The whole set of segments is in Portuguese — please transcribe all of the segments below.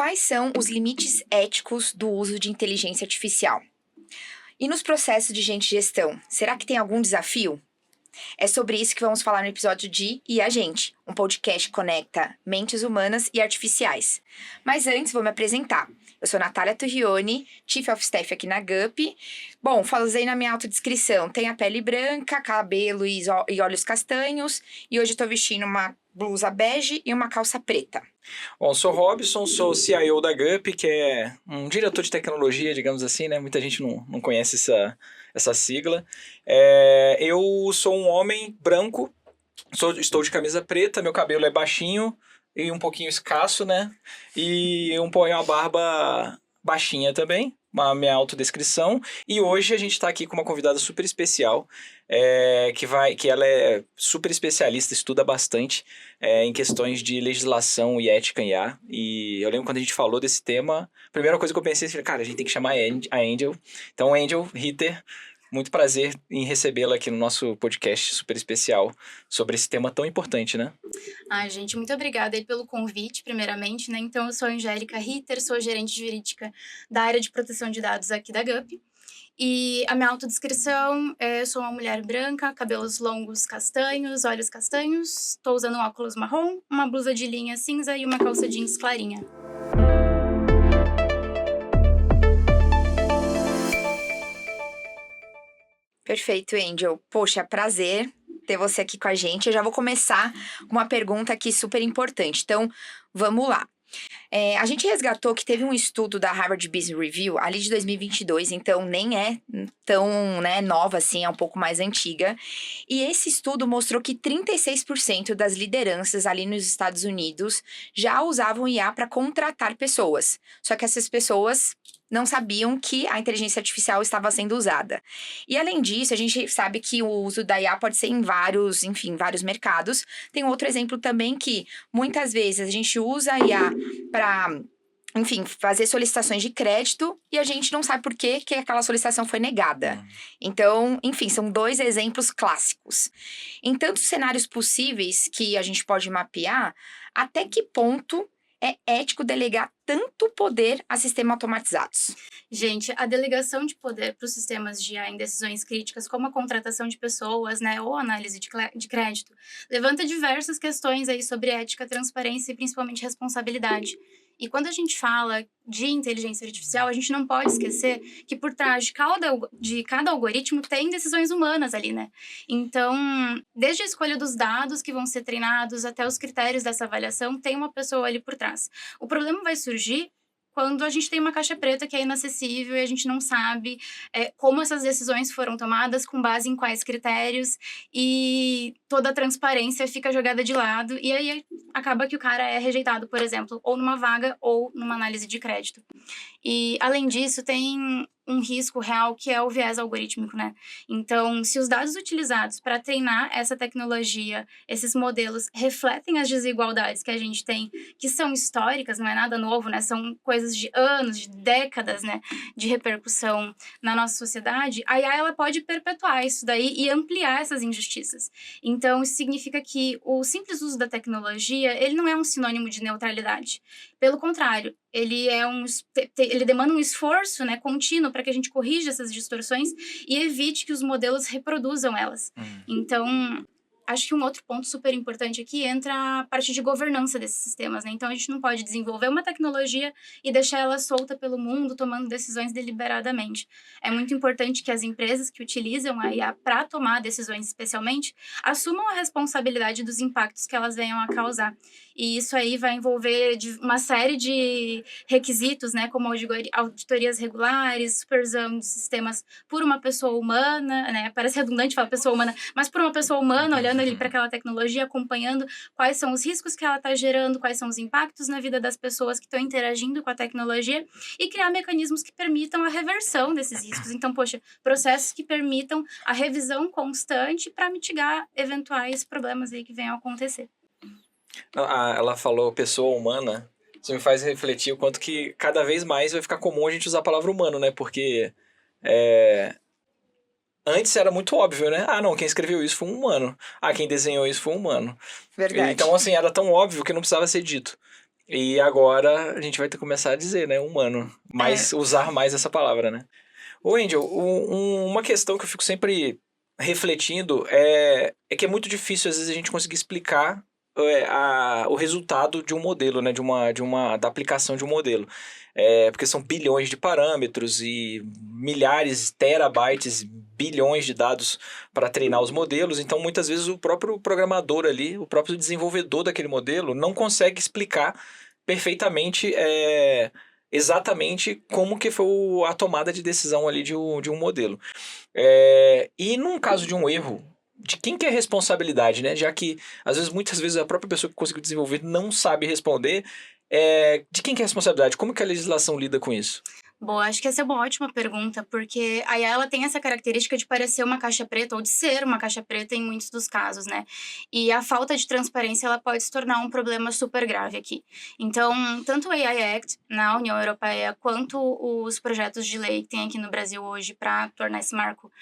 quais são os limites éticos do uso de inteligência artificial? E nos processos de gestão, será que tem algum desafio? É sobre isso que vamos falar no episódio de E a Gente, um podcast que conecta mentes humanas e artificiais. Mas antes, vou me apresentar. Eu sou Natália Turrione, Chief of Staff aqui na GUP. Bom, falei na minha autodescrição, tenho a pele branca, cabelo e olhos castanhos, e hoje estou vestindo uma blusa bege e uma calça preta. Bom, sou Robson, sou CIO da GUP, que é um diretor de tecnologia, digamos assim, né? Muita gente não conhece essa sigla. Eu sou um homem branco, estou de camisa preta, meu cabelo é baixinho e um pouquinho escasso, né? E uma barba baixinha também, minha autodescrição. E hoje a gente está aqui com uma convidada super especial, que ela é super especialista, estuda bastante em questões de legislação e ética em IA. E eu lembro quando a gente falou desse tema, a primeira coisa que eu pensei foi, cara, a gente tem que chamar a Angel. Então, Angel Ritter, muito prazer em recebê-la aqui no nosso podcast super especial sobre esse tema tão importante, né? Gente, muito obrigada aí pelo convite, primeiramente, né? Então, eu sou a Angélica Ritter, sou gerente jurídica da área de proteção de dados aqui da GUP. E a minha autodescrição é: sou uma mulher branca, cabelos longos castanhos, olhos castanhos, estou usando um óculos marrom, uma blusa de linha cinza e uma calça jeans clarinha. Perfeito, Angel. Poxa, prazer ter você aqui com a gente. Eu já vou começar com uma pergunta aqui super importante. Então, vamos lá. A gente resgatou que teve um estudo da Harvard Business Review ali de 2022, então nem é tão nova assim, é um pouco mais antiga. E esse estudo mostrou que 36% das lideranças ali nos Estados Unidos já usavam IA para contratar pessoas. Só que essas pessoas não sabiam que a inteligência artificial estava sendo usada. E além disso, a gente sabe que o uso da IA pode ser em vários mercados. Tem outro exemplo também que muitas vezes a gente usa a IA para, fazer solicitações de crédito e a gente não sabe por que aquela solicitação foi negada. Então, são dois exemplos clássicos. Em tantos cenários possíveis que a gente pode mapear, até que ponto é ético delegar tanto poder a sistemas automatizados? Gente, a delegação de poder para os sistemas de IA em decisões críticas, como a contratação de pessoas, né, ou análise de crédito, levanta diversas questões aí sobre ética, transparência e principalmente responsabilidade. E quando a gente fala de inteligência artificial, a gente não pode esquecer que por trás de cada algoritmo tem decisões humanas ali, né? Então, desde a escolha dos dados que vão ser treinados até os critérios dessa avaliação, tem uma pessoa ali por trás. O problema vai surgir quando a gente tem uma caixa preta que é inacessível e a gente não sabe como essas decisões foram tomadas, com base em quais critérios, e toda a transparência fica jogada de lado, e aí acaba que o cara é rejeitado, por exemplo, ou numa vaga ou numa análise de crédito. E, além disso, tem um risco real que é o viés algorítmico, né? Então, se os dados utilizados para treinar essa tecnologia, esses modelos, refletem as desigualdades que a gente tem, que são históricas, não é nada novo, né? São coisas de anos, de décadas, né? De repercussão na nossa sociedade, a IA, ela pode perpetuar isso daí e ampliar essas injustiças. Então, isso significa que o simples uso da tecnologia, ele não é um sinônimo de neutralidade. Pelo contrário, ele demanda um esforço, né, contínuo para que a gente corrija essas distorções e evite que os modelos reproduzam elas. Então, acho que um outro ponto super importante aqui entra a parte de governança desses sistemas, né? Então, a gente não pode desenvolver uma tecnologia e deixar ela solta pelo mundo, tomando decisões deliberadamente. É muito importante que as empresas que utilizam a IA para tomar decisões, especialmente, assumam a responsabilidade dos impactos que elas venham a causar. E isso aí vai envolver uma série de requisitos, né? Como auditorias regulares, supervisão de sistemas por uma pessoa humana, né? Parece redundante falar pessoa humana, mas por uma pessoa humana, olhando ali para aquela tecnologia, acompanhando quais são os riscos que ela está gerando, quais são os impactos na vida das pessoas que estão interagindo com a tecnologia, e criar mecanismos que permitam a reversão desses riscos. Então, processos que permitam a revisão constante para mitigar eventuais problemas aí que venham a acontecer. Ela falou pessoa humana, isso me faz refletir o quanto que cada vez mais vai ficar comum a gente usar a palavra humano, né? Porque antes era muito óbvio, né? Não, quem escreveu isso foi um humano. Quem desenhou isso foi um humano. Verdade. Então, assim, era tão óbvio que não precisava ser dito. E agora a gente vai ter que começar a dizer, né, humano, mas usar mais essa palavra, né? Ô, Angel, uma questão que eu fico sempre refletindo é que é muito difícil, às vezes, a gente conseguir explicar o resultado de um modelo, né? Da aplicação de um modelo. Porque são bilhões de parâmetros e milhares, terabytes, bilhões de dados para treinar os modelos. Então, muitas vezes, o próprio programador ali, o próprio desenvolvedor daquele modelo, não consegue explicar perfeitamente exatamente como que foi a tomada de decisão ali de um modelo. E num caso de um erro, de quem que é a responsabilidade, né? Já que, às vezes, muitas vezes, a própria pessoa que conseguiu desenvolver não sabe responder. De quem que é a responsabilidade? Como que a legislação lida com isso? Bom, acho que essa é uma ótima pergunta, porque a IA ela tem essa característica de parecer uma caixa preta ou de ser uma caixa preta em muitos dos casos, né? E a falta de transparência ela pode se tornar um problema super grave aqui. Então, tanto o AI Act na União Europeia quanto os projetos de lei que tem aqui no Brasil hoje para tornar esse marco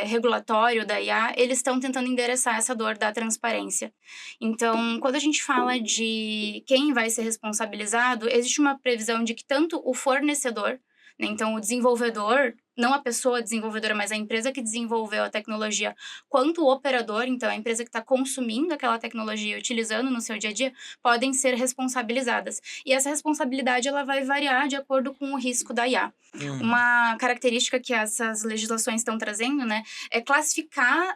regulatório da IA, eles estão tentando endereçar essa dor da transparência. Então, quando a gente fala de quem vai ser responsabilizado, existe uma previsão de que tanto o fornecedor, né, então o desenvolvedor, não a pessoa desenvolvedora, mas a empresa que desenvolveu a tecnologia, quanto o operador, então a empresa que está consumindo aquela tecnologia e utilizando no seu dia a dia, podem ser responsabilizadas. E essa responsabilidade ela vai variar de acordo com o risco da IA. Uma característica que essas legislações estão trazendo, né, é classificar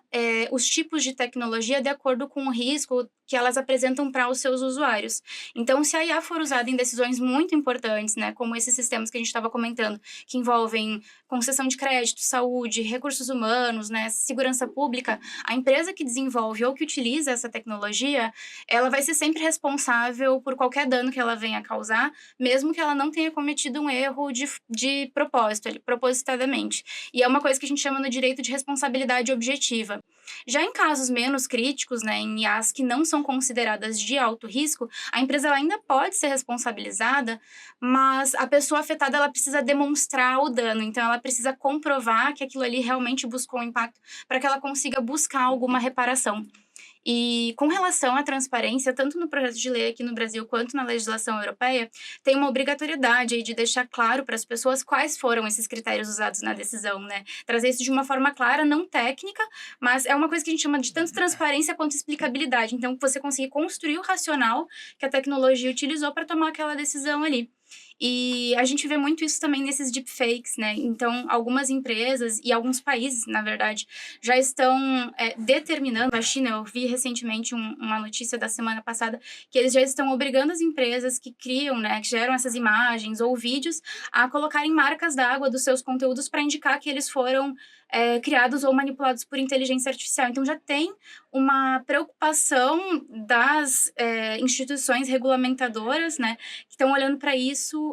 os tipos de tecnologia de acordo com o risco que elas apresentam para os seus usuários. Então, se a IA for usada em decisões muito importantes, né, como esses sistemas que a gente estava comentando, que envolvem concessão de crédito, saúde, recursos humanos, né, segurança pública, a empresa que desenvolve ou que utiliza essa tecnologia, ela vai ser sempre responsável por qualquer dano que ela venha a causar, mesmo que ela não tenha cometido um erro de propósito, propositadamente. E é uma coisa que a gente chama no direito de responsabilidade objetiva. Já em casos menos críticos, né, em IAs que não são consideradas de alto risco, a empresa ela ainda pode ser responsabilizada, mas a pessoa afetada ela precisa demonstrar o dano, então ela precisa comprovar que aquilo ali realmente buscou um impacto para que ela consiga buscar alguma reparação. E com relação à transparência, tanto no projeto de lei aqui no Brasil quanto na legislação europeia, tem uma obrigatoriedade aí de deixar claro para as pessoas quais foram esses critérios usados na decisão, né? Trazer isso de uma forma clara, não técnica, mas é uma coisa que a gente chama de tanto transparência quanto explicabilidade. Então, você conseguir construir o racional que a tecnologia utilizou para tomar aquela decisão ali. E a gente vê muito isso também nesses deepfakes, né? Então, algumas empresas e alguns países, na verdade, já estão determinando. A China, eu vi recentemente uma notícia da semana passada, que eles já estão obrigando as empresas que criam, né, que geram essas imagens ou vídeos, a colocarem marcas d'água dos seus conteúdos para indicar que eles foram criados ou manipulados por inteligência artificial. Então, já tem uma preocupação das instituições regulamentadoras, né, que estão olhando para isso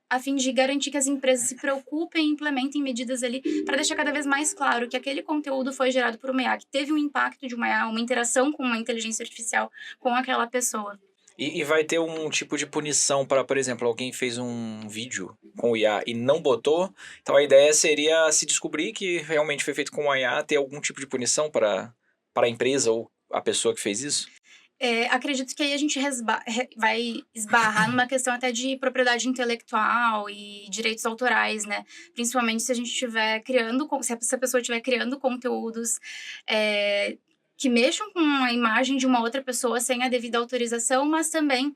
a fim de garantir que as empresas se preocupem e implementem medidas ali para deixar cada vez mais claro que aquele conteúdo foi gerado por uma IA, que teve um impacto de uma IA, uma interação com uma inteligência artificial com aquela pessoa. E vai ter um tipo de punição para, por exemplo, alguém fez um vídeo com o IA e não botou. Então a ideia seria se descobrir que realmente foi feito com o IA, ter algum tipo de punição para a empresa ou a pessoa que fez isso? Acredito que aí a gente vai esbarrar numa questão até de propriedade intelectual e direitos autorais, né? Principalmente se a gente estiver criando, se a pessoa estiver criando conteúdos que mexam com a imagem de uma outra pessoa sem a devida autorização, mas também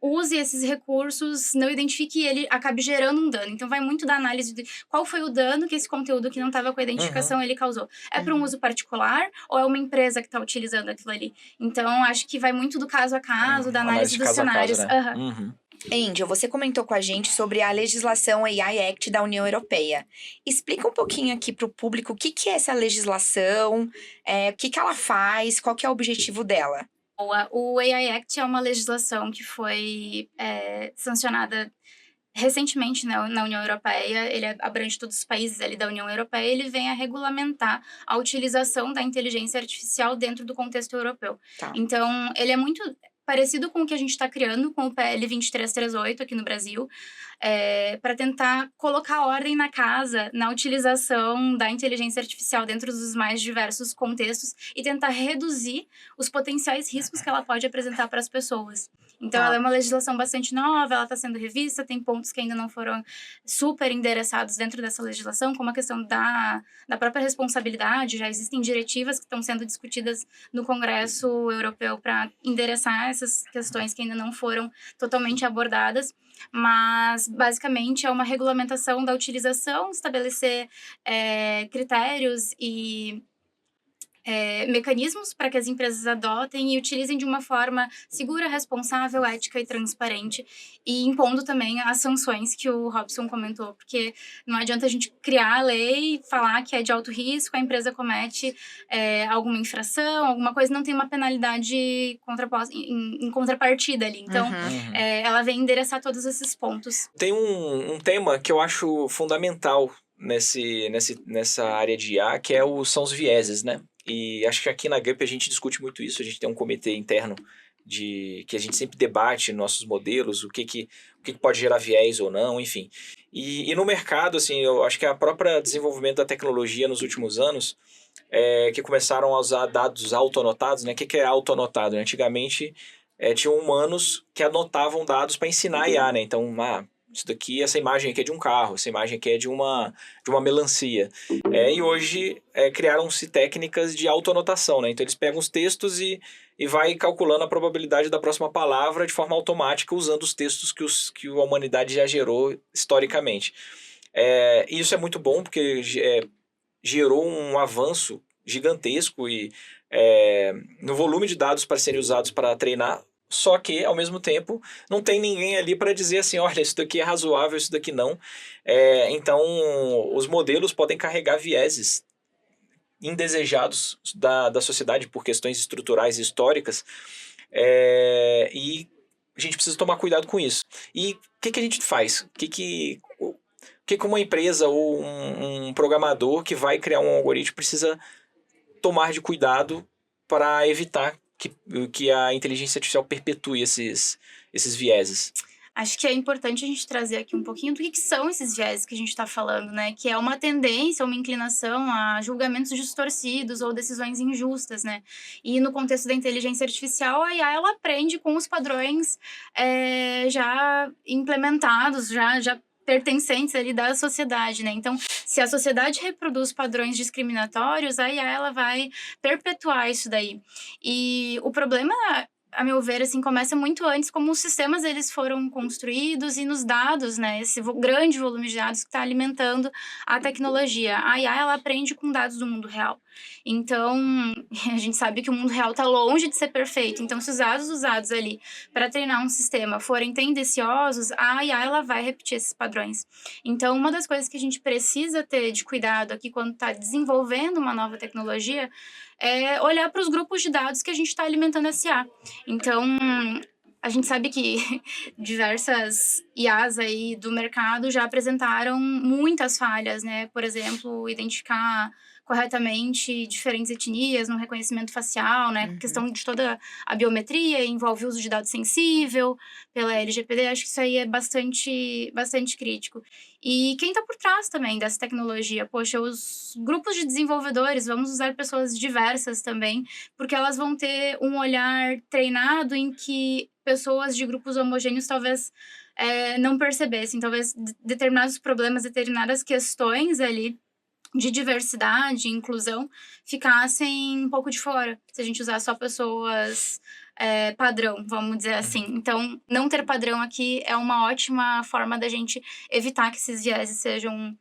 use esses recursos, não identifique e ele acabe gerando um dano. Então, vai muito da análise de qual foi o dano que esse conteúdo que não estava com a identificação ele causou. É para um uso particular ou é uma empresa que está utilizando aquilo ali? Então, acho que vai muito do caso a caso, da análise dos cenários. Né? Angel, você comentou com a gente sobre a legislação AI Act da União Europeia. Explica um pouquinho aqui para o público o que é essa legislação, o que ela faz, qual que é o objetivo dela. O AI Act é uma legislação que foi sancionada recentemente, né, na União Europeia. Ele abrange todos os países ali da União Europeia. Ele vem a regulamentar a utilização da inteligência artificial dentro do contexto europeu. Tá. Então, ele é muito... parecido com o que a gente está criando com o PL 2338 aqui no Brasil, para tentar colocar ordem na casa, na utilização da inteligência artificial dentro dos mais diversos contextos e tentar reduzir os potenciais riscos que ela pode apresentar para as pessoas. Então, ela é uma legislação bastante nova, ela está sendo revista, tem pontos que ainda não foram super endereçados dentro dessa legislação, como a questão da própria responsabilidade. Já existem diretivas que estão sendo discutidas no Congresso Europeu para endereçar essas questões que ainda não foram totalmente abordadas, mas basicamente é uma regulamentação da utilização, estabelecer critérios e mecanismos para que as empresas adotem e utilizem de uma forma segura, responsável, ética e transparente, e impondo também as sanções que o Robson comentou, porque não adianta a gente criar a lei e falar que é de alto risco, a empresa comete alguma infração, alguma coisa, não tem uma penalidade em contrapartida ali. Então, ela vem endereçar todos esses pontos. Tem um tema que eu acho fundamental nessa área de IA, que são os vieses, né? E acho que aqui na GUP a gente discute muito isso, a gente tem um comitê interno que a gente sempre debate nossos modelos, o que pode gerar viés ou não, enfim. E no mercado, assim, eu acho que a própria desenvolvimento da tecnologia nos últimos anos, que começaram a usar dados autoanotados, né? O que é autoanotado? Antigamente, tinham humanos que anotavam dados para ensinar a IA, né? Então, essa imagem aqui é de um carro, essa imagem aqui é de uma melancia. E hoje criaram-se técnicas de autoanotação, né? Então eles pegam os textos e vai calculando a probabilidade da próxima palavra de forma automática usando os textos que a humanidade já gerou historicamente. E isso é muito bom porque gerou um avanço gigantesco no volume de dados para serem usados para treinar. Só que, ao mesmo tempo, não tem ninguém ali para dizer assim, olha, isso daqui é razoável, isso daqui não. Então, os modelos podem carregar vieses indesejados da sociedade por questões estruturais e históricas, e a gente precisa tomar cuidado com isso. E o que a gente faz? O que uma empresa ou um programador que vai criar um algoritmo precisa tomar de cuidado para evitar que a inteligência artificial perpetue esses vieses? Acho que é importante a gente trazer aqui um pouquinho do que são esses vieses que a gente está falando, né? Que é uma tendência, uma inclinação a julgamentos distorcidos ou decisões injustas, né? E no contexto da inteligência artificial, a IA, ela aprende com os padrões já implementados, já pertencentes ali da sociedade, né? Então, se a sociedade reproduz padrões discriminatórios, a IA, ela vai perpetuar isso daí. E o problema, a meu ver, assim, começa muito antes, como os sistemas eles foram construídos e nos dados, né? Esse grande volume de dados que está alimentando a tecnologia. A IA, ela aprende com dados do mundo real. Então, a gente sabe que o mundo real está longe de ser perfeito. Então, se os dados usados ali para treinar um sistema forem tendenciosos, a IA ela vai repetir esses padrões. Então, uma das coisas que a gente precisa ter de cuidado aqui quando está desenvolvendo uma nova tecnologia é olhar para os grupos de dados que a gente está alimentando essa IA. Então, a gente sabe que diversas IAs aí do mercado já apresentaram muitas falhas, né? Por exemplo, identificar corretamente diferentes etnias no reconhecimento facial, né? Questão de toda a biometria, envolve o uso de dados sensível pela LGPD, acho que isso aí é bastante crítico. E quem está por trás também dessa tecnologia? Poxa, os grupos de desenvolvedores, vamos usar pessoas diversas também, porque elas vão ter um olhar treinado em que pessoas de grupos homogêneos talvez não percebessem, talvez determinados problemas, determinadas questões ali de diversidade e inclusão ficassem um pouco de fora, se a gente usar só pessoas padrão, vamos dizer assim. Então, não ter padrão aqui é uma ótima forma da gente evitar que esses vieses sejam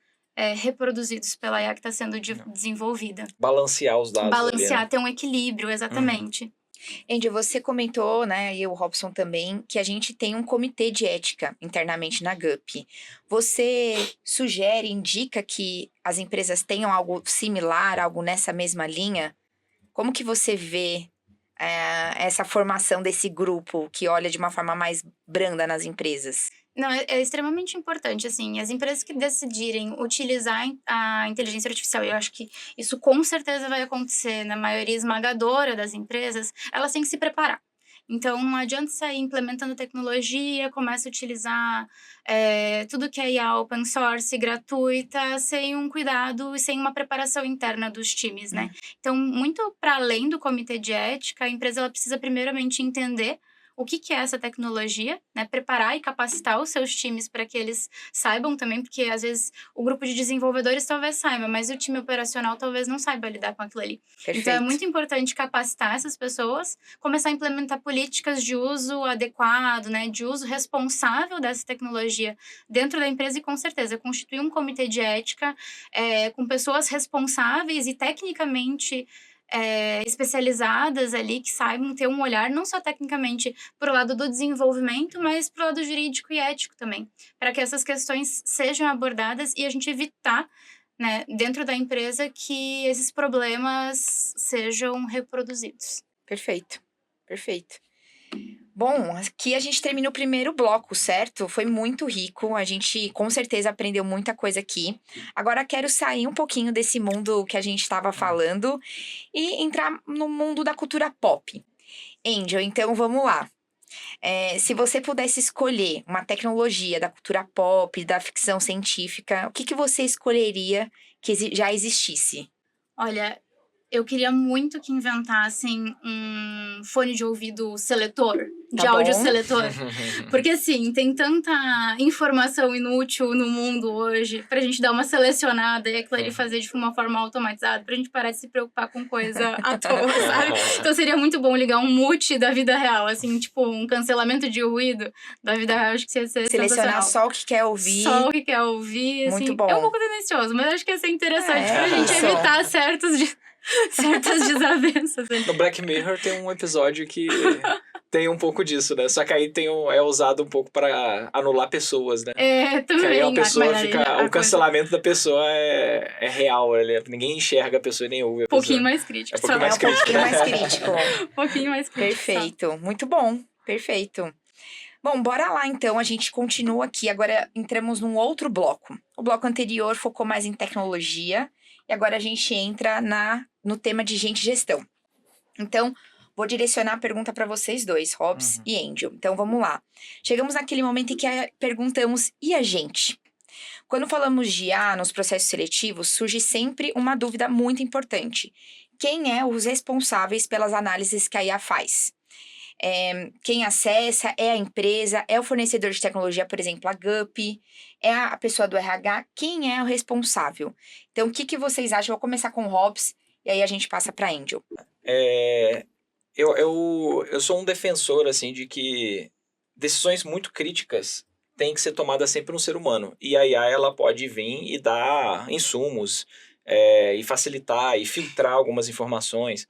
reproduzidos pela IA que está sendo desenvolvida. Balancear os dados. Balancear, ali, né? ter um equilíbrio, exatamente. Andy, você comentou, né, e o Robson também, que a gente tem um comitê de ética internamente na GUP. Você sugere, indica que as empresas tenham algo similar, algo nessa mesma linha? Como que você vê essa formação desse grupo que olha de uma forma mais branda nas empresas? Não, é extremamente importante, assim, as empresas que decidirem utilizar a inteligência artificial, e eu acho que isso com certeza vai acontecer na maioria esmagadora das empresas, elas têm que se preparar. Então, não adianta sair implementando tecnologia, começa a utilizar tudo que é IA open source, gratuita, sem um cuidado e sem uma preparação interna dos times, né? Então, muito para além do comitê de ética, a empresa ela precisa primeiramente entender o que que é essa tecnologia, né? Preparar e capacitar os seus times para que eles saibam também, porque às vezes o grupo de desenvolvedores talvez saiba, mas o time operacional talvez não saiba lidar com aquilo ali. Então, é muito importante capacitar essas pessoas, começar a implementar políticas de uso adequado, né? De uso responsável dessa tecnologia dentro da empresa e, com certeza, constituir um comitê de ética com pessoas responsáveis e tecnicamente especializadas ali, que saibam ter um olhar não só tecnicamente para o lado do desenvolvimento, mas para o lado jurídico e ético também, para que essas questões sejam abordadas e a gente evitar, né, dentro da empresa, que esses problemas sejam reproduzidos. Perfeito, perfeito. Bom, aqui a gente termina o primeiro bloco, certo? Foi muito rico, a gente com certeza aprendeu muita coisa aqui. Agora quero sair um pouquinho desse mundo que a gente estava falando e entrar no mundo da cultura pop. Angel, então vamos lá. Se você pudesse escolher uma tecnologia da cultura pop, da ficção científica, o que você escolheria que já existisse? Olha, eu queria muito que inventassem um fone de ouvido seletor, de Tá áudio bom. seletor. Porque, assim, tem tanta informação inútil no mundo hoje pra gente dar uma selecionada e aquilo ali fazer de uma forma automatizada, pra gente parar de se preocupar com coisa à toa, sabe? Então seria muito bom ligar um mute da vida real, assim, tipo um cancelamento de ruído da vida real, acho que ia ser Selecionar sensacional. só o que quer ouvir. Só o que quer ouvir, Muito assim. bom. É um pouco tendencioso, mas acho que ia ser interessante pra gente isso. evitar certas desavenças ali. No Black Mirror tem um episódio que tem um pouco disso, né? Só que aí é usado um pouco pra anular pessoas, né? Também. Que aí a pessoa mas aí fica... O cancelamento da pessoa é real, ninguém enxerga a pessoa e nem ouve a Um pouquinho pessoa. mais crítico. É um pouquinho É mais um crítico, pouquinho né? mais crítico. Um pouquinho mais crítico. Perfeito, muito bom, perfeito. Bom, bora lá então, a gente continua aqui. Agora entramos num outro bloco. O bloco anterior focou mais em tecnologia e agora a gente entra no tema de gente e gestão. Então, vou direcionar a pergunta para vocês dois, Hobbs e Angel. Então, vamos lá. Chegamos naquele momento em que perguntamos, e a gente? Quando falamos de IA nos processos seletivos, surge sempre uma dúvida muito importante. Quem é os responsáveis pelas análises que a IA faz? Quem acessa é a empresa, é o fornecedor de tecnologia, por exemplo, a GUP, é a pessoa do RH, quem é o responsável? Então, o que vocês acham? Eu vou começar com o Hobbs e aí a gente passa para Angel. Eu sou um defensor, assim, de que decisões muito críticas têm que ser tomadas sempre por um ser humano. E a IA, ela pode vir e dar insumos, e facilitar, e filtrar algumas informações,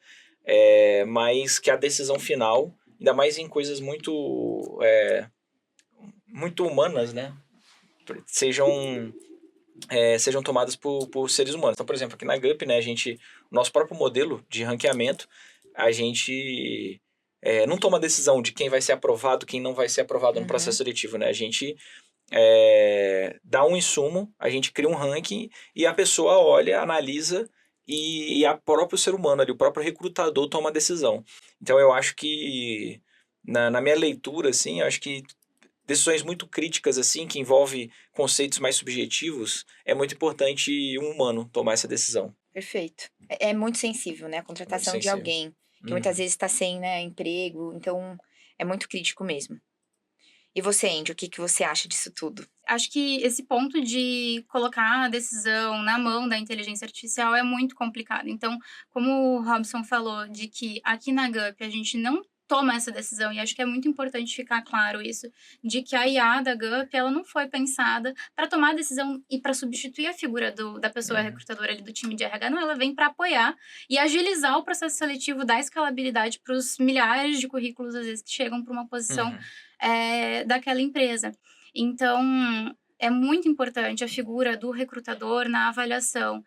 mas que a decisão final, ainda mais em coisas muito humanas, né, sejam tomadas por seres humanos. Então, por exemplo, aqui na GUP, né, o nosso próprio modelo de ranqueamento, a gente não toma decisão de quem vai ser aprovado, quem não vai ser aprovado no processo seletivo, né? A gente dá um insumo, a gente cria um ranking e a pessoa olha, analisa e a próprio ser humano ali, o próprio recrutador toma a decisão. Então, eu acho que, na minha leitura, assim, eu acho que decisões muito críticas, assim, que envolvem conceitos mais subjetivos, é muito importante um humano tomar essa decisão. Perfeito. É muito sensível, né? A contratação Muito de sensível. alguém que muitas vezes está sem, né, emprego, então é muito crítico mesmo. E você, Andy, o que você acha disso tudo? Acho que esse ponto de colocar a decisão na mão da inteligência artificial é muito complicado. Então, como o Robson falou, de que aqui na GUP a gente não toma essa decisão, e acho que é muito importante ficar claro isso, de que a IA da GUP, ela não foi pensada para tomar a decisão e para substituir a figura da pessoa recrutadora ali do time de RH, não, ela vem para apoiar e agilizar o processo seletivo, dar escalabilidade para os milhares de currículos, às vezes, que chegam para uma posição daquela empresa. Então, é muito importante a figura do recrutador na avaliação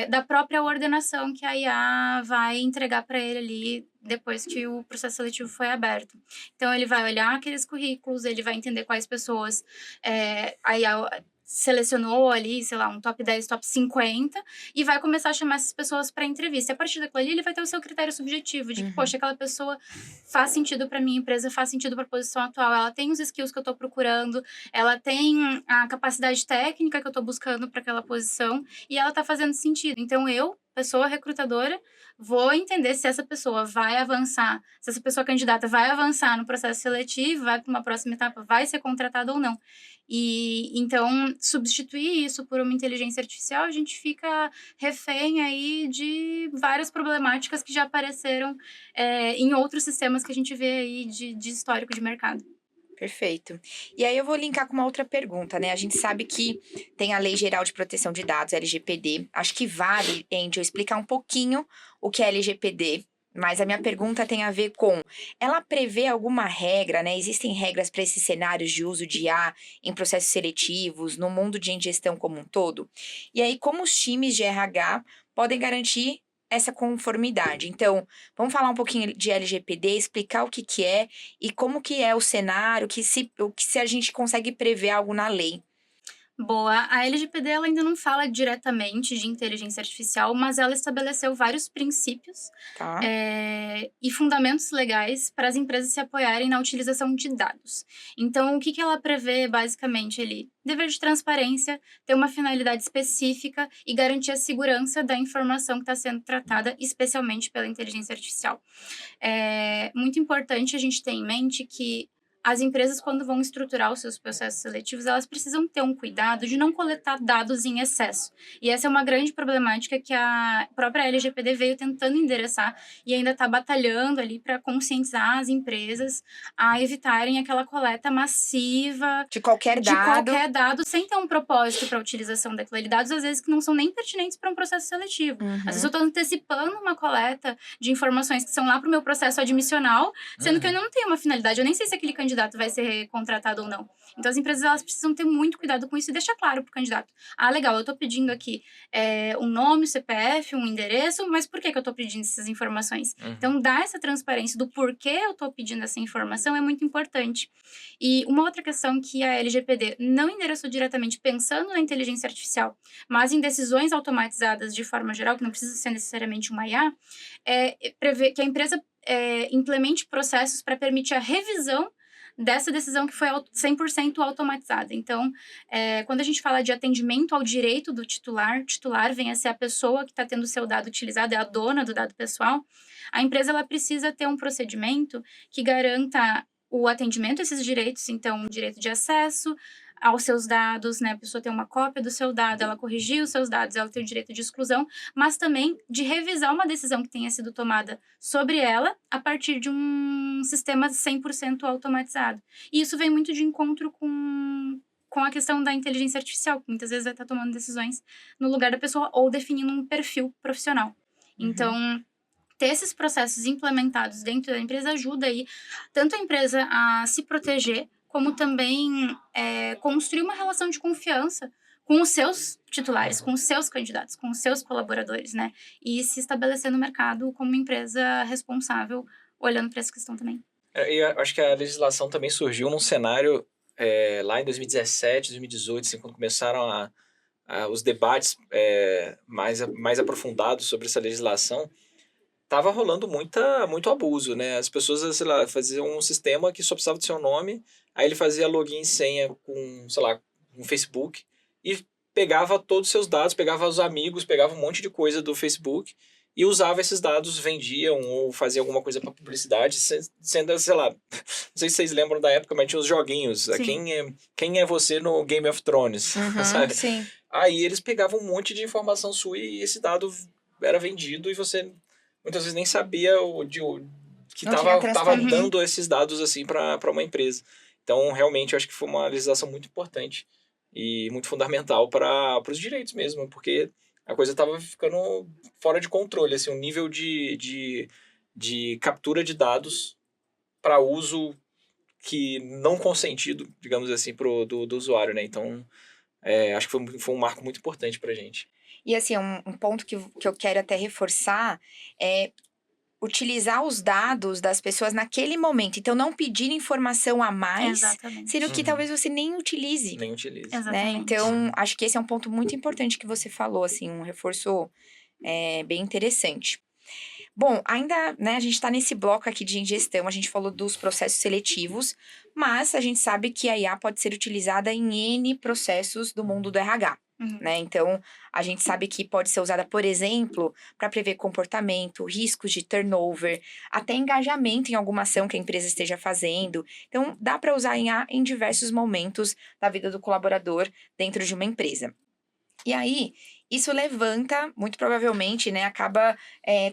da própria ordenação que a IA vai entregar para ele ali depois que o processo seletivo foi aberto. Então, ele vai olhar aqueles currículos, ele vai entender quais pessoas a IA selecionou ali, sei lá, um top 10, top 50, e vai começar a chamar essas pessoas para entrevista. E a partir daquilo ali, ele vai ter o seu critério subjetivo de que, poxa, aquela pessoa faz sentido para minha empresa, faz sentido para a posição atual, ela tem os skills que eu estou procurando, ela tem a capacidade técnica que eu estou buscando para aquela posição, e ela está fazendo sentido. Então, eu, pessoa recrutadora, vou entender se essa pessoa vai avançar, se essa pessoa candidata vai avançar no processo seletivo, vai para uma próxima etapa, vai ser contratada ou não. E então, substituir isso por uma inteligência artificial, a gente fica refém aí de várias problemáticas que já apareceram em outros sistemas que a gente vê aí de histórico de mercado. Perfeito. E aí eu vou linkar com uma outra pergunta, né? A gente sabe que tem a Lei Geral de Proteção de Dados, LGPD. Acho que vale, Angel, explicar um pouquinho o que é LGPD. Mas a minha pergunta tem a ver com, ela prevê alguma regra, né? Existem regras para esses cenários de uso de IA em processos seletivos, no mundo de ingestão como um todo? E aí, como os times de RH podem garantir essa conformidade? Então, vamos falar um pouquinho de LGPD, explicar o que que é e como que é o cenário, se a gente consegue prever algo na lei. Boa. A LGPD ela ainda não fala diretamente de inteligência artificial, mas ela estabeleceu vários princípios Tá? e fundamentos legais para as empresas se apoiarem na utilização de dados. Então, o que ela prevê basicamente ali? Dever de transparência, ter uma finalidade específica e garantir a segurança da informação que está sendo tratada, especialmente pela inteligência artificial. É muito importante a gente ter em mente que as empresas, quando vão estruturar os seus processos seletivos, elas precisam ter um cuidado de não coletar dados em excesso. E essa é uma grande problemática que a própria LGPD veio tentando endereçar e ainda está batalhando ali para conscientizar as empresas a evitarem aquela coleta massiva De qualquer de dado. qualquer dado sem ter um propósito para a utilização daquilo ali. Dados, às vezes, que não são nem pertinentes para um processo seletivo. Às vezes, eu estou antecipando uma coleta de informações que são lá para o meu processo admissional, sendo que eu ainda não tenho uma finalidade. Eu nem sei se aquele candidato vai ser contratado ou não. Então, as empresas elas precisam ter muito cuidado com isso e deixar claro para o candidato. Ah, legal, eu estou pedindo aqui um nome, CPF, um endereço, mas por que eu estou pedindo essas informações? Então, dar essa transparência do porquê eu estou pedindo essa informação é muito importante. E uma outra questão que a LGPD não endereçou diretamente pensando na inteligência artificial, mas em decisões automatizadas de forma geral, que não precisa ser necessariamente uma IA, é prever que a empresa implemente processos para permitir a revisão dessa decisão que foi 100% automatizada. Então, quando a gente fala de atendimento ao direito do titular vem a ser a pessoa que está tendo o seu dado utilizado, é a dona do dado pessoal, a empresa ela precisa ter um procedimento que garanta o atendimento a esses direitos, então, direito de acesso aos seus dados, né? A pessoa tem uma cópia do seu dado, ela corrigir os seus dados, ela tem o direito de exclusão, mas também de revisar uma decisão que tenha sido tomada sobre ela a partir de um sistema 100% automatizado. E isso vem muito de encontro com a questão da inteligência artificial, que muitas vezes vai estar tomando decisões no lugar da pessoa ou definindo um perfil profissional. Então, ter esses processos implementados dentro da empresa ajuda aí tanto a empresa a se proteger, como também construir uma relação de confiança com os seus titulares, com os seus candidatos, com os seus colaboradores, né? E se estabelecer no mercado como uma empresa responsável, olhando para essa questão também. Eu acho que a legislação também surgiu num cenário lá em 2017, 2018, assim, quando começaram os debates mais aprofundados sobre essa legislação. Tava rolando muito abuso, né? As pessoas, sei lá, faziam um sistema que só precisava do seu nome, aí ele fazia login e senha com, sei lá, um Facebook e pegava todos os seus dados, pegava os amigos, pegava um monte de coisa do Facebook e usava esses dados, vendiam ou fazia alguma coisa para publicidade, sendo, sei lá, não sei se vocês lembram da época, mas tinha os joguinhos, quem é você no Game of Thrones, sabe? Sim. Aí eles pegavam um monte de informação sua e esse dado era vendido e você muitas vezes nem sabia que estava dando esses dados assim para uma empresa. Então, realmente, eu acho que foi uma legislação muito importante e muito fundamental para os direitos mesmo, porque a coisa estava ficando fora de controle, assim, o nível de captura de dados para uso que não consentido, digamos assim, do usuário, né? Então, acho que foi um marco muito importante para a gente. E assim, um ponto que eu quero até reforçar é utilizar os dados das pessoas naquele momento. Então, não pedir informação a mais, Exatamente. sendo que Uhum. talvez você nem utilize, Nem utiliza. né? Exatamente. Então, acho que esse é um ponto muito importante que você falou, assim, um reforço bem interessante. Bom, ainda, né, a gente está nesse bloco aqui de ingestão, a gente falou dos processos seletivos, mas a gente sabe que a IA pode ser utilizada em N processos do mundo do RH. Uhum. Né? Então, a gente sabe que pode ser usada, por exemplo, para prever comportamento, riscos de turnover, até engajamento em alguma ação que a empresa esteja fazendo. Então, dá para usar em IA em diversos momentos da vida do colaborador dentro de uma empresa. E aí, isso levanta, muito provavelmente, né, acaba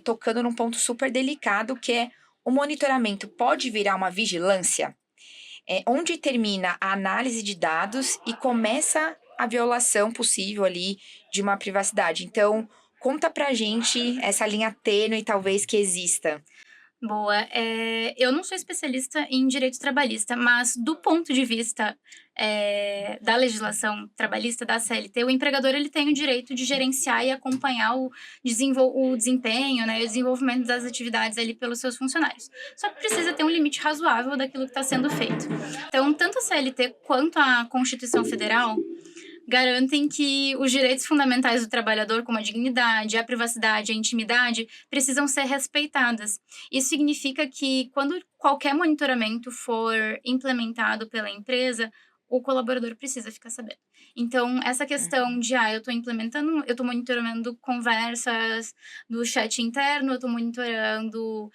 tocando num ponto super delicado, que é o monitoramento pode virar uma vigilância? Onde termina a análise de dados e começa a violação possível ali de uma privacidade. Então, conta pra gente essa linha tênue, talvez, que exista. Boa. Eu não sou especialista em direito trabalhista, mas do ponto de vista da legislação trabalhista, da CLT, o empregador ele tem o direito de gerenciar e acompanhar o desempenho, né, e o desenvolvimento das atividades ali pelos seus funcionários. Só que precisa ter um limite razoável daquilo que está sendo feito. Então, tanto a CLT quanto a Constituição Federal garantem que os direitos fundamentais do trabalhador, como a dignidade, a privacidade, a intimidade, precisam ser respeitadas. Isso significa que, quando qualquer monitoramento for implementado pela empresa, o colaborador precisa ficar sabendo. Então, essa questão de, eu estou monitorando conversas do chat interno, eu estou monitorando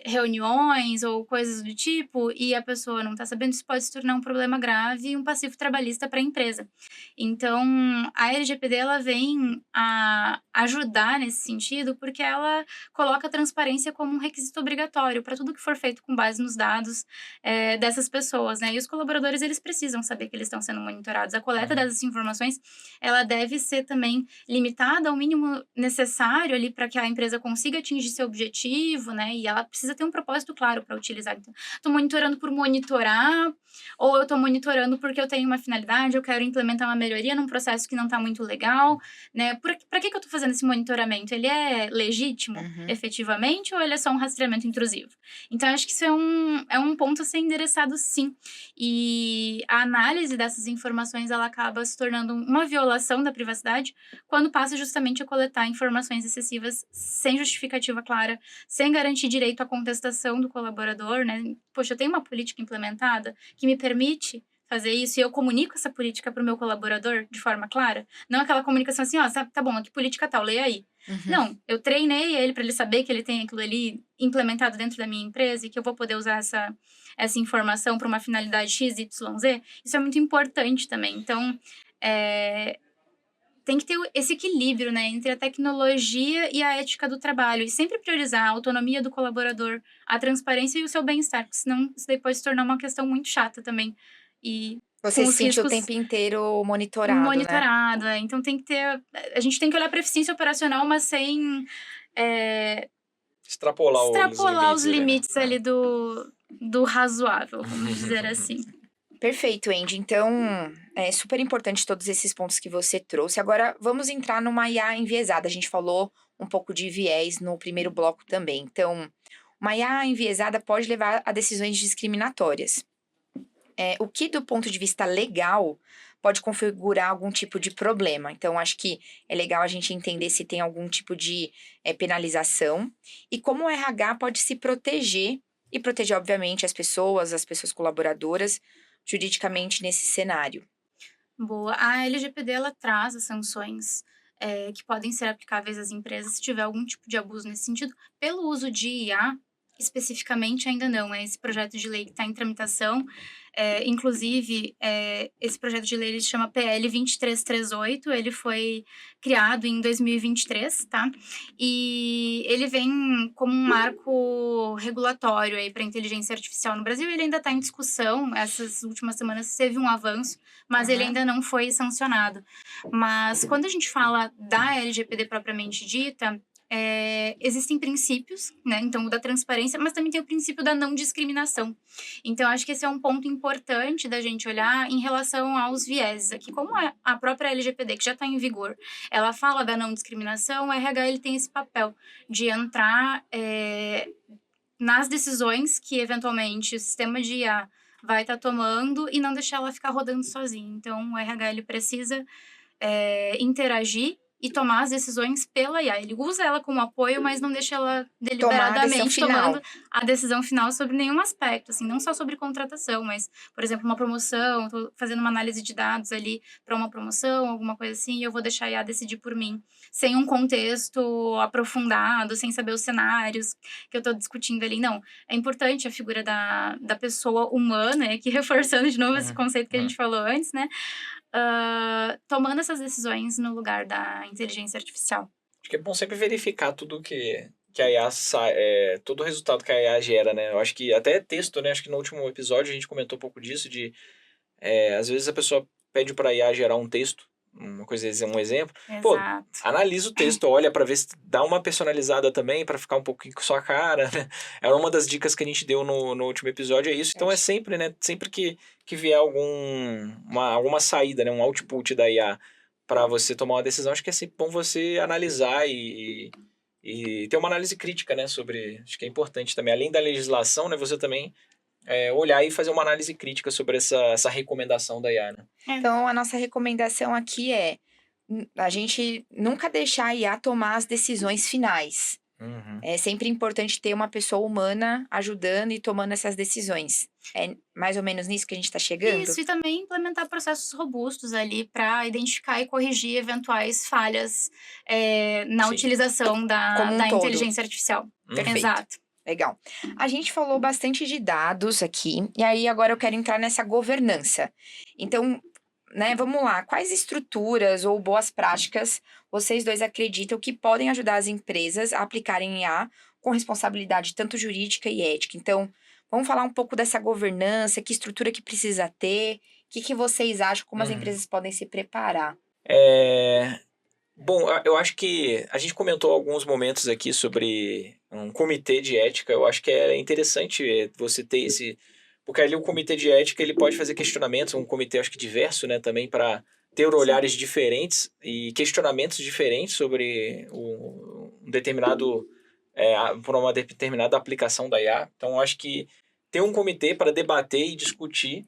reuniões ou coisas do tipo, e a pessoa não está sabendo, isso pode se tornar um problema grave e um passivo trabalhista para a empresa. Então, a LGPD ela vem a ajudar nesse sentido, porque ela coloca a transparência como um requisito obrigatório para tudo que for feito com base nos dados dessas pessoas, né? E os colaboradores, eles precisam saber que eles estão sendo monitorados. A coleta dessas informações, ela deve ser também limitada ao mínimo necessário ali para que a empresa consiga atingir seu objetivo, né? E ela precisa ter um propósito claro para utilizar. Então, estou monitorando por monitorar, ou eu estou monitorando porque eu tenho uma finalidade, eu quero implementar uma melhoria num processo que não está muito legal, né? Para que eu estou fazendo esse monitoramento? Ele é legítimo, efetivamente, ou ele é só um rastreamento intrusivo? Então, acho que isso é um ponto a ser endereçado, sim. E a análise dessas informações, ela acaba se tornando uma violação da privacidade quando passa justamente a coletar informações excessivas sem justificativa clara, sem garantir direito à contestação do colaborador, né? Poxa, eu tenho uma política implementada que me permite fazer isso e eu comunico essa política para o meu colaborador de forma clara. Não aquela comunicação assim, tá bom, que política tal, leia aí. Não, eu treinei ele para ele saber que ele tem aquilo ali implementado dentro da minha empresa e que eu vou poder usar essa informação para uma finalidade X, Y, Z. Isso é muito importante também. Então, tem que ter esse equilíbrio, né, entre a tecnologia e a ética do trabalho. E sempre priorizar a autonomia do colaborador, a transparência e o seu bem-estar, porque senão isso daí pode se tornar uma questão muito chata também. E Você com se os sente o riscos tempo inteiro monitorado, né? Então tem que ter... A gente tem que olhar para a eficiência operacional, mas sem Extrapolar os limites ali do razoável, vamos dizer assim. Perfeito, Andy. Então, é super importante todos esses pontos que você trouxe. Agora, vamos entrar numa IA enviesada. A gente falou um pouco de viés no primeiro bloco também. Então, uma IA enviesada pode levar a decisões discriminatórias. O que, do ponto de vista legal, pode configurar algum tipo de problema. Então, acho que é legal a gente entender se tem algum tipo de penalização e como o RH pode se proteger e proteger, obviamente, as pessoas colaboradoras, juridicamente nesse cenário. Boa. A LGPD, ela traz as sanções que podem ser aplicáveis às empresas se tiver algum tipo de abuso nesse sentido. Pelo uso de IA, especificamente, ainda não. É esse projeto de lei que está em tramitação. Inclusive, esse projeto de lei ele se chama PL 2338. Ele foi criado em 2023, tá? E ele vem como um marco regulatório para a inteligência artificial no Brasil. Ele ainda está em discussão. Essas últimas semanas teve um avanço, mas ele ainda não foi sancionado. Mas quando a gente fala da LGPD propriamente dita, existem princípios, né? Então, o da transparência, mas também tem o princípio da não discriminação. Então, acho que esse é um ponto importante da gente olhar em relação aos vieses aqui. Como a própria LGPD, que já está em vigor, ela fala da não discriminação, o RH ele tem esse papel de entrar nas decisões que, eventualmente, o sistema de IA vai estar tomando e não deixar ela ficar rodando sozinha. Então, o RH ele precisa interagir e tomar as decisões pela IA. Ele usa ela como apoio, mas não deixa ela deliberadamente tomando a decisão final sobre nenhum aspecto, assim, não só sobre contratação, mas, por exemplo, uma promoção, tô fazendo uma análise de dados ali para uma promoção, alguma coisa assim, e eu vou deixar a IA decidir por mim, sem um contexto aprofundado, sem saber os cenários que eu estou discutindo ali. Não, é importante a figura da pessoa humana, aqui reforçando de novo esse conceito que a gente falou antes, né? Tomando essas decisões no lugar da inteligência artificial. Acho que é bom sempre verificar tudo que a IA todo o resultado que a IA gera, né? Eu acho que até texto, né? Acho que no último episódio a gente comentou um pouco disso, às vezes a pessoa pede para a IA gerar um texto, um exemplo. Exato. Pô, analisa o texto, olha para ver se dá uma personalizada também, para ficar um pouquinho com sua cara, né? É uma das dicas que a gente deu no último episódio, é isso. Então é sempre, né? Sempre que vier alguma saída, né? Um output da IA para você tomar uma decisão, acho que é sempre bom você analisar e ter uma análise crítica, né? Acho que é importante também, além da legislação, né? Você também olhar e fazer uma análise crítica sobre essa recomendação da IA, né? Então, a nossa recomendação aqui é a gente nunca deixar a IA tomar as decisões finais. Uhum. É sempre importante ter uma pessoa humana ajudando e tomando essas decisões. É mais ou menos nisso que a gente está chegando? Isso, e também implementar processos robustos ali para identificar e corrigir eventuais falhas na utilização da inteligência artificial. Perfeito. Exato. Legal. A gente falou bastante de dados aqui, e aí agora eu quero entrar nessa governança. Então, né, vamos lá. Quais estruturas ou boas práticas vocês dois acreditam que podem ajudar as empresas a aplicarem IA com responsabilidade tanto jurídica e ética? Então, vamos falar um pouco dessa governança, que estrutura que precisa ter, o que vocês acham, como as empresas podem se preparar? Bom, eu acho que a gente comentou alguns momentos aqui sobre um comitê de ética. Eu acho que é interessante você ter esse... Porque ali o comitê de ética ele pode fazer questionamentos, um comitê acho que diverso, né, também para ter olhares diferentes e questionamentos diferentes sobre por uma determinada aplicação da IA. Então, eu acho que ter um comitê para debater e discutir,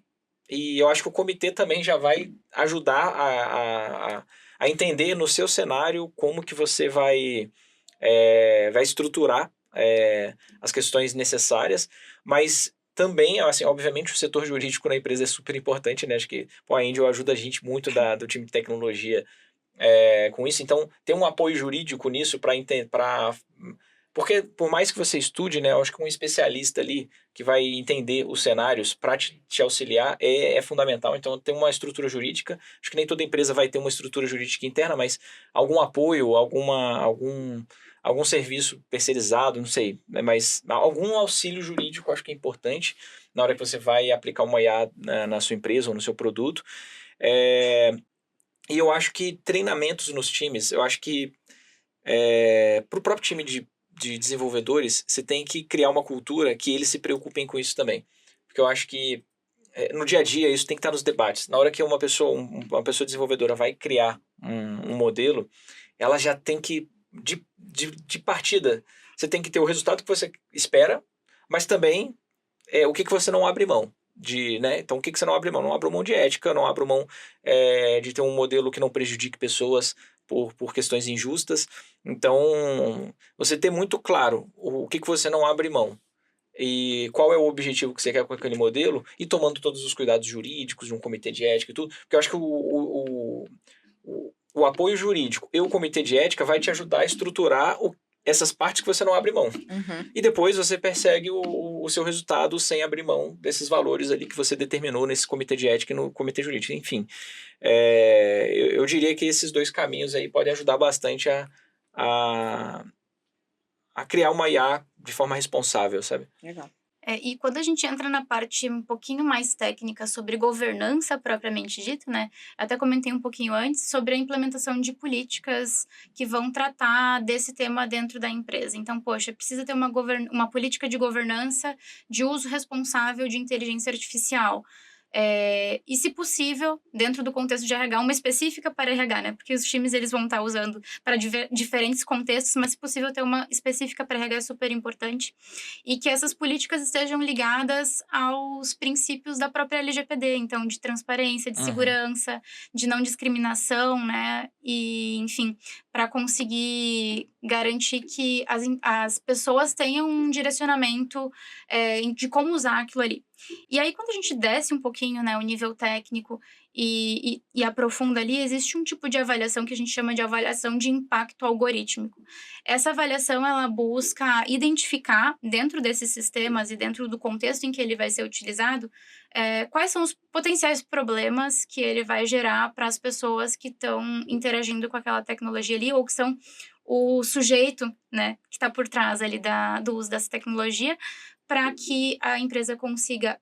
e eu acho que o comitê também já vai ajudar a entender no seu cenário como que você vai estruturar as questões necessárias, mas também, assim, obviamente o setor jurídico na empresa é super importante, né? Acho que a Angel ajuda a gente muito do time de tecnologia com isso, então tem um apoio jurídico nisso porque por mais que você estude, né, eu acho que um especialista ali que vai entender os cenários para te auxiliar é fundamental. Então, ter uma estrutura jurídica, acho que nem toda empresa vai ter uma estrutura jurídica interna, mas algum apoio, algum serviço terceirizado, não sei, né, mas algum auxílio jurídico acho que é importante na hora que você vai aplicar uma IA na sua empresa ou no seu produto. E eu acho que treinamentos nos times, eu acho que para o próprio time de desenvolvedores, você tem que criar uma cultura que eles se preocupem com isso também. Porque eu acho que no dia a dia isso tem que estar nos debates. Na hora que uma pessoa desenvolvedora vai criar um modelo, ela já tem que, de partida, você tem que ter o resultado que você espera, mas também o que você não abre mão. Né? Então, o que você não abre mão? Não abro mão de ética, não abro mão de ter um modelo que não prejudique pessoas por questões injustas. Então, você ter muito claro o que você não abre mão e qual é o objetivo que você quer com aquele modelo e tomando todos os cuidados jurídicos de um comitê de ética e tudo, porque eu acho que o apoio jurídico e o comitê de ética vai te ajudar a estruturar essas partes que você não abre mão. Uhum. E depois você persegue o seu resultado sem abrir mão desses valores ali que você determinou nesse comitê de ética e no comitê jurídico. Enfim, eu diria que esses dois caminhos aí podem ajudar bastante a criar uma IA de forma responsável, sabe? Legal. E quando a gente entra na parte um pouquinho mais técnica sobre governança propriamente dita, né? Até comentei um pouquinho antes sobre a implementação de políticas que vão tratar desse tema dentro da empresa. Então, poxa, precisa ter uma política de governança de uso responsável de inteligência artificial. E, se possível, dentro do contexto de RH, uma específica para RH, né? Porque os times eles vão estar usando para diferentes contextos, mas, se possível, ter uma específica para RH é super importante. E que essas políticas estejam ligadas aos princípios da própria LGPD, então, de transparência, de Uhum. segurança, de não discriminação, né? E, enfim, para conseguir garantir que as pessoas tenham um direcionamento de como usar aquilo ali. E aí, quando a gente desce um pouquinho, né, o nível técnico e aprofunda ali, existe um tipo de avaliação que a gente chama de avaliação de impacto algorítmico. Essa avaliação, ela busca identificar, dentro desses sistemas e dentro do contexto em que ele vai ser utilizado, quais são os potenciais problemas que ele vai gerar para as pessoas que estão interagindo com aquela tecnologia ali, ou que são o sujeito, né, que está por trás ali do uso dessa tecnologia, para que a empresa consiga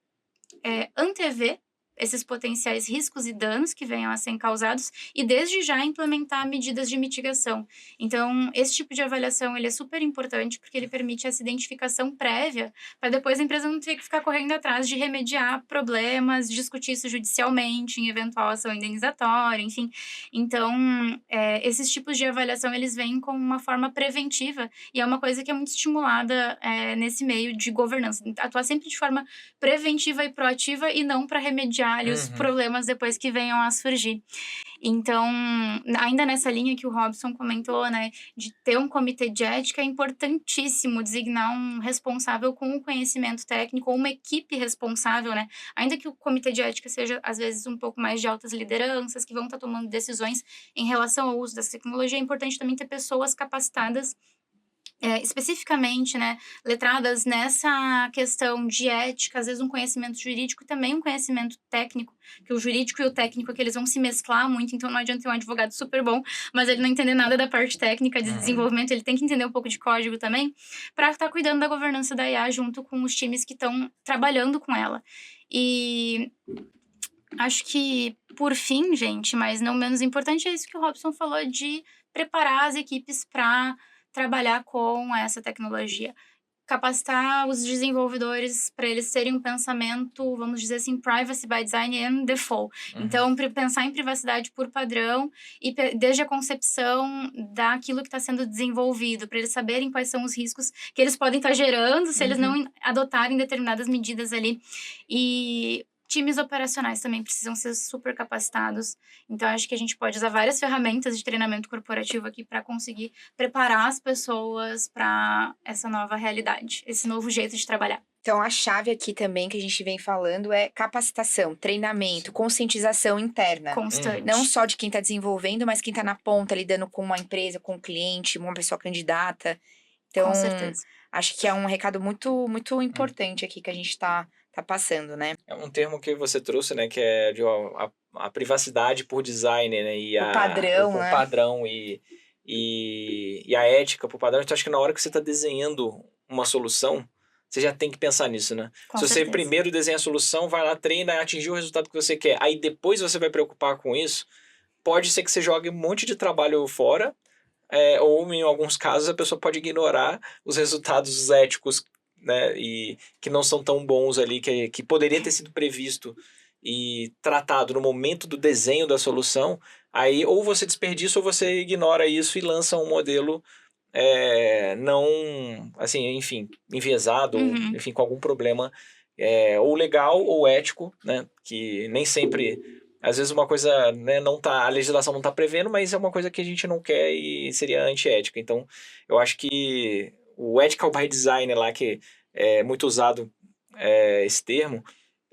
antever esses potenciais riscos e danos que venham a ser causados e desde já implementar medidas de mitigação. Então, esse tipo de avaliação ele é super importante porque ele permite essa identificação prévia para depois a empresa não ter que ficar correndo atrás de remediar problemas, discutir isso judicialmente em eventual ação indenizatória, enfim. Então, esses tipos de avaliação eles vêm como uma forma preventiva e é uma coisa que é muito estimulada nesse meio de governança. Atuar sempre de forma preventiva e proativa e não para remediar ali os Uhum. problemas depois que venham a surgir. Então, ainda nessa linha que o Robson comentou, né, de ter um comitê de ética, é importantíssimo designar um responsável com o conhecimento técnico ou uma equipe responsável, né? Ainda que o comitê de ética seja, às vezes, um pouco mais de altas lideranças, que vão estar tomando decisões em relação ao uso dessa tecnologia, é importante também ter pessoas capacitadas especificamente, né, letradas nessa questão de ética, às vezes um conhecimento jurídico e também um conhecimento técnico, que o jurídico e o técnico que eles vão se mesclar muito, então não adianta ter um advogado super bom, mas ele não entender nada da parte técnica de Uhum. desenvolvimento, ele tem que entender um pouco de código também, para estar cuidando da governança da IA junto com os times que estão trabalhando com ela. E acho que, por fim, gente, mas não menos importante, é isso que o Robson falou de preparar as equipes para trabalhar com essa tecnologia. Capacitar os desenvolvedores para eles terem um pensamento, vamos dizer assim, privacy by design and default. Uhum. Então, pensar em privacidade por padrão e desde a concepção daquilo que está sendo desenvolvido, para eles saberem quais são os riscos que eles podem estar gerando se eles não adotarem determinadas medidas ali. E times operacionais também precisam ser super capacitados. Então, acho que a gente pode usar várias ferramentas de treinamento corporativo aqui para conseguir preparar as pessoas para essa nova realidade, esse novo jeito de trabalhar. Então, a chave aqui também que a gente vem falando é capacitação, treinamento, conscientização interna. Não Constante. só de quem está desenvolvendo, mas quem está na ponta, lidando com uma empresa, com um cliente, uma pessoa candidata. Então, Com certeza. acho que é um recado muito, muito importante aqui que a gente tá passando, né? É um termo que você trouxe, né, que é a privacidade por design, né, e O padrão, por né? padrão e a ética por padrão. Então, acho que na hora que você está desenhando uma solução, você já tem que pensar nisso, né? Com Se você certeza. primeiro desenha a solução, vai lá, treina, atingir o resultado que você quer, aí depois você vai preocupar com isso, pode ser que você jogue um monte de trabalho fora, ou em alguns casos a pessoa pode ignorar os resultados éticos, né, e que não são tão bons ali, que poderia ter sido previsto e tratado no momento do desenho da solução. Aí ou você desperdiça ou você ignora isso e lança um modelo não, assim, enfim, enviesado, ou, Uhum. enfim, com algum problema, ou legal ou ético, né, que nem sempre, às vezes uma coisa, né, não tá, a legislação não está prevendo, mas é uma coisa que a gente não quer e seria antiética. Então, eu acho que o ethical by design lá, que é muito usado, esse termo,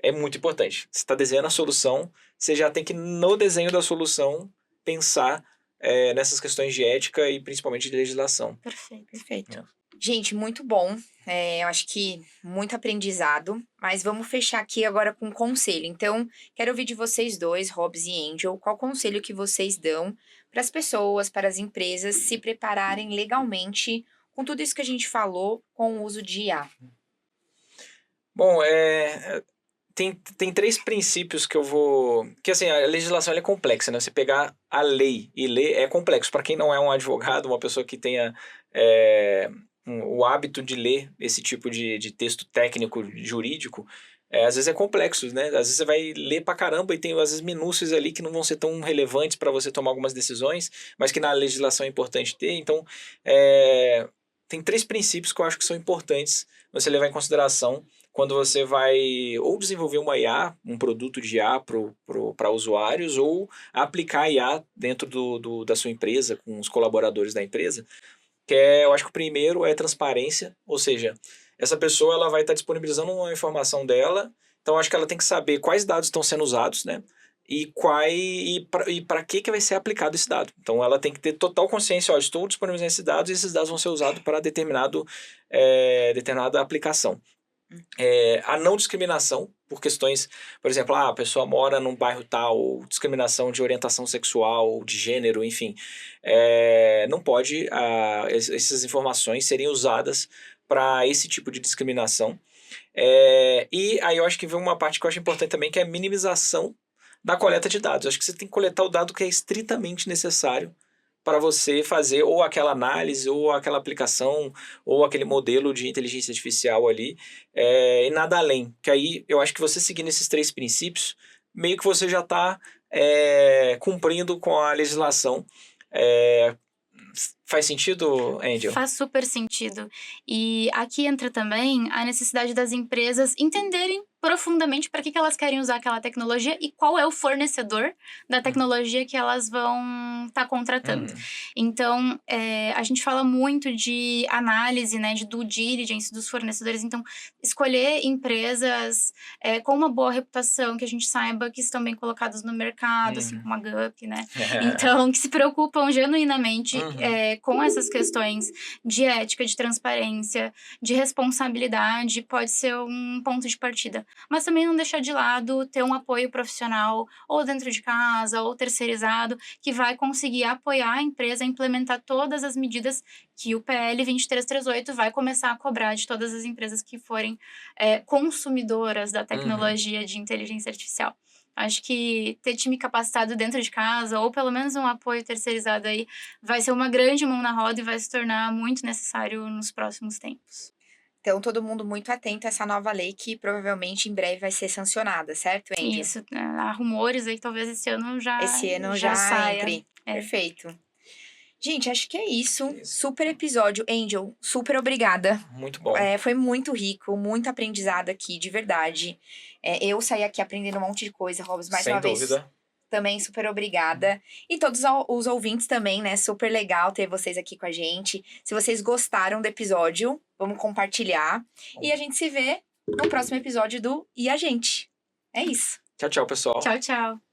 é muito importante. Você está desenhando a solução, você já tem que, no desenho da solução, pensar nessas questões de ética e principalmente de legislação. Perfeito. Perfeito. É. Gente, muito bom. Eu acho que muito aprendizado, mas vamos fechar aqui agora com um conselho. Então, quero ouvir de vocês dois, Hobbs e Angel, qual conselho que vocês dão para as pessoas, para as empresas se prepararem legalmente com tudo isso que a gente falou com o uso de IA. Bom, tem três princípios que eu vou... Que assim, a legislação ela é complexa, né? Você pegar a lei e ler é complexo. Para quem não é um advogado, uma pessoa que tenha o hábito de ler esse tipo de texto técnico jurídico, às vezes é complexo, né? Às vezes você vai ler pra caramba e tem às vezes minúcias ali que não vão ser tão relevantes para você tomar algumas decisões, mas que na legislação é importante ter. Então, tem três princípios que eu acho que são importantes você levar em consideração quando você vai ou desenvolver uma IA, um produto de IA para usuários, ou aplicar IA dentro da sua empresa, com os colaboradores da empresa, eu acho que o primeiro é transparência, ou seja, essa pessoa ela vai estar disponibilizando uma informação dela, então acho que ela tem que saber quais dados estão sendo usados, né? E para que vai ser aplicado esse dado. Então ela tem que ter total consciência, ó, estou disponibilizando esses dados e esses dados vão ser usados para determinada aplicação. A não discriminação por questões, por exemplo, a pessoa mora num bairro tal, ou discriminação de orientação sexual, ou de gênero, enfim. Não pode essas informações serem usadas para esse tipo de discriminação. E aí eu acho que vem uma parte que eu acho importante também, que é a minimização da coleta de dados. Eu acho que você tem que coletar o dado que é estritamente necessário para você fazer ou aquela análise, ou aquela aplicação, ou aquele modelo de inteligência artificial ali, e nada além. Que aí, eu acho que você seguindo esses três princípios, meio que você já está cumprindo com a legislação. Faz sentido, Angel? Faz super sentido. E aqui entra também a necessidade das empresas entenderem profundamente para que elas querem usar aquela tecnologia e qual é o fornecedor da tecnologia que elas vão estar contratando. Então, a gente fala muito de análise, né, de due diligence dos fornecedores. Então, escolher empresas com uma boa reputação, que a gente saiba que estão bem colocadas no mercado, assim como a Gup, né? Então, que se preocupam genuinamente com essas questões de ética, de transparência, de responsabilidade, pode ser um ponto de partida. Mas também não deixar de lado ter um apoio profissional, ou dentro de casa, ou terceirizado, que vai conseguir apoiar a empresa a implementar todas as medidas que o PL 2338 vai começar a cobrar de todas as empresas que forem consumidoras da tecnologia de inteligência artificial. Acho que ter time capacitado dentro de casa, ou pelo menos um apoio terceirizado aí, vai ser uma grande mão na roda e vai se tornar muito necessário nos próximos tempos. Então, todo mundo muito atento a essa nova lei que provavelmente em breve vai ser sancionada, certo, Angel? Isso, há rumores aí que talvez esse ano já saia. Entre. Perfeito. Gente, acho que é isso. Super episódio. Angel, super obrigada. Muito bom. Foi muito rico, muito aprendizado aqui, de verdade. Eu saí aqui aprendendo um monte de coisa, Robson, mais uma vez. Sem dúvida. Também super obrigada. E todos os ouvintes também, né? Super legal ter vocês aqui com a gente. Se vocês gostaram do episódio, vamos compartilhar. E a gente se vê no próximo episódio do E a Gente. É isso. Tchau, tchau, pessoal. Tchau, tchau.